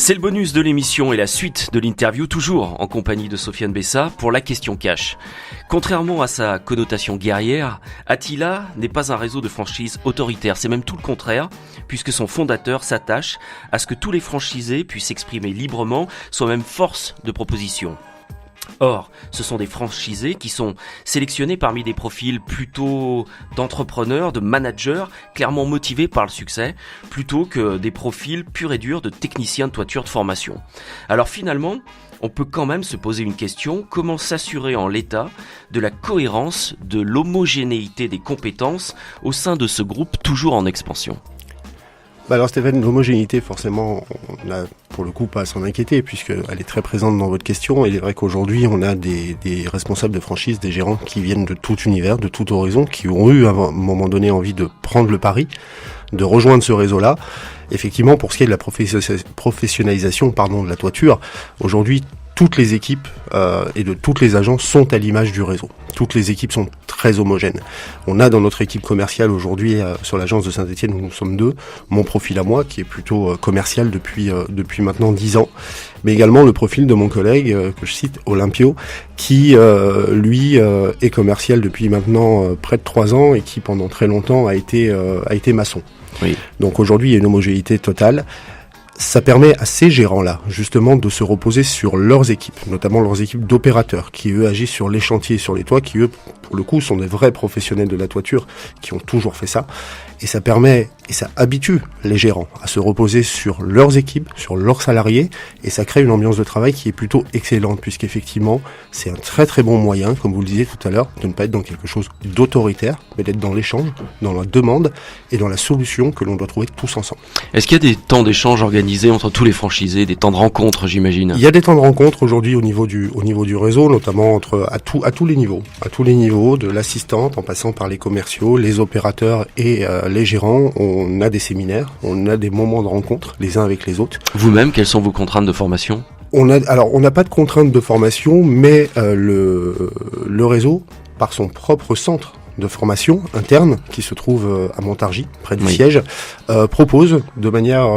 C'est le bonus de l'émission et la suite de l'interview, toujours en compagnie de Sofiane Bessa pour la question cash. Contrairement à sa connotation guerrière, Attila n'est pas un réseau de franchises autoritaire, c'est même tout le contraire, puisque son fondateur s'attache à ce que tous les franchisés puissent s'exprimer librement, soit même force de proposition. Or, ce sont des franchisés qui sont sélectionnés parmi des profils plutôt d'entrepreneurs, de managers, clairement motivés par le succès, plutôt que des profils purs et durs de techniciens de toiture de formation. Alors finalement, on peut quand même se poser une question, comment s'assurer en l'état de la cohérence, de l'homogénéité des compétences au sein de ce groupe toujours en expansion ? Alors Stéphane, l'homogénéité, forcément, on n'a pour le coup pas à s'en inquiéter puisqu'elle est très présente dans votre question. Et il est vrai qu'aujourd'hui, on a des responsables de franchise, des gérants qui viennent de tout univers, de tout horizon, qui ont eu à un moment donné envie de prendre le pari, de rejoindre ce réseau-là. Effectivement, pour ce qui est de la professionnalisation de la toiture, aujourd'hui, toutes les équipes et de toutes les agences sont à l'image du réseau. Toutes les équipes sont très homogènes. On a dans notre équipe commerciale aujourd'hui sur l'agence de Saint-Etienne où nous sommes deux, mon profil à moi qui est plutôt commercial depuis maintenant 10 ans, mais également le profil de mon collègue que je cite, Olympio, qui lui est commercial depuis maintenant près de 3 ans et qui pendant très longtemps a été maçon. Oui. Donc aujourd'hui il y a une homogénéité totale. Ça permet à ces gérants-là, justement, de se reposer sur leurs équipes, notamment leurs équipes d'opérateurs, qui eux agissent sur les chantiers, sur les toits, qui eux, pour le coup, sont des vrais professionnels de la toiture, qui ont toujours fait ça. Et ça permet, et ça habitue les gérants à se reposer sur leurs équipes, sur leurs salariés, et ça crée une ambiance de travail qui est plutôt excellente, puisqu'effectivement, c'est un très très bon moyen, comme vous le disiez tout à l'heure, de ne pas être dans quelque chose d'autoritaire, mais d'être dans l'échange, dans la demande, et dans la solution que l'on doit trouver tous ensemble. Est-ce qu'il y a des temps d'échange organisés entre tous les franchisés, des temps de rencontre, j'imagine ? Il y a des temps de rencontre aujourd'hui au niveau du réseau, notamment à tous les niveaux, de l'assistante en passant par les commerciaux, les opérateurs et les gérants. On a des séminaires, on a des moments de rencontre les uns avec les autres. Vous-même, quelles sont vos contraintes de formation ? On n'a pas de contraintes de formation, mais le réseau, par son propre centre de formation interne qui se trouve à Montargis, près du siège, propose de manière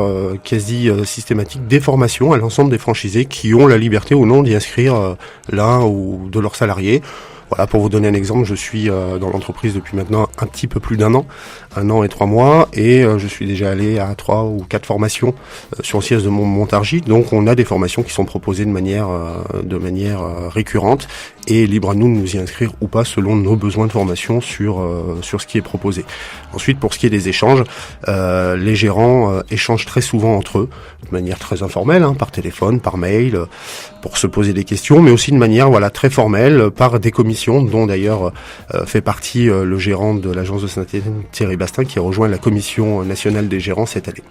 quasi systématique des formations à l'ensemble des franchisés qui ont la liberté ou non d'y inscrire l'un ou de leurs salariés. Voilà, pour vous donner un exemple, je suis dans l'entreprise depuis maintenant un petit peu plus d'1 an, 1 an et 3 mois, et je suis déjà allé à 3 ou 4 formations sur le siège de Montargis. Donc on a des formations qui sont proposées de manière récurrente, et libre à nous de nous y inscrire ou pas selon nos besoins de formation sur ce qui est proposé. Ensuite, pour ce qui est des échanges, les gérants échangent très souvent entre eux, de manière très informelle, par téléphone, par mail, pour se poser des questions, mais aussi de manière très formelle, par des commissions, dont d'ailleurs fait partie le gérant de l'agence de Saint-Etienne, Thierry Bastin, qui a rejoint la commission nationale des gérants cette année.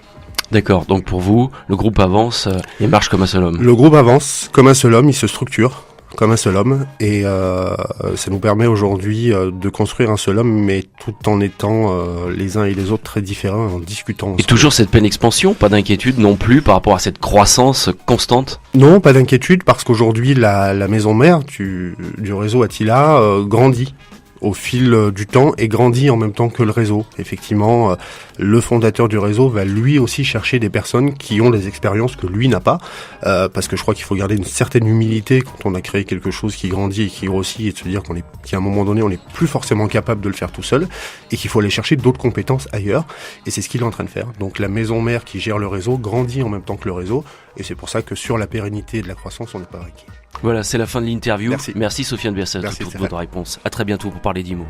D'accord, donc pour vous, le groupe avance et marche comme un seul homme. Le groupe avance comme un seul homme, il se structure comme un seul homme, et ça nous permet aujourd'hui de construire un seul homme, mais tout en étant les uns et les autres très différents, en discutant ensemble. Et toujours cette pleine expansion, pas d'inquiétude non plus par rapport à cette croissance constante ? Non, pas d'inquiétude, parce qu'aujourd'hui la maison mère du réseau Attila grandit au fil du temps et grandit en même temps que le réseau. Effectivement, le fondateur du réseau va lui aussi chercher des personnes qui ont des expériences que lui n'a pas, parce que je crois qu'il faut garder une certaine humilité quand on a créé quelque chose qui grandit et qui grossit, et de se dire qu'à un moment donné on n'est plus forcément capable de le faire tout seul, et qu'il faut aller chercher d'autres compétences ailleurs, et c'est ce qu'il est en train de faire. Donc la maison mère qui gère le réseau grandit en même temps que le réseau, et c'est pour ça que sur la pérennité de la croissance, on n'est pas inquiet. Voilà, c'est la fin de l'interview. Merci Merci Sofiane Bessa pour toutes vos réponses. À très bientôt pour parler d'IMO.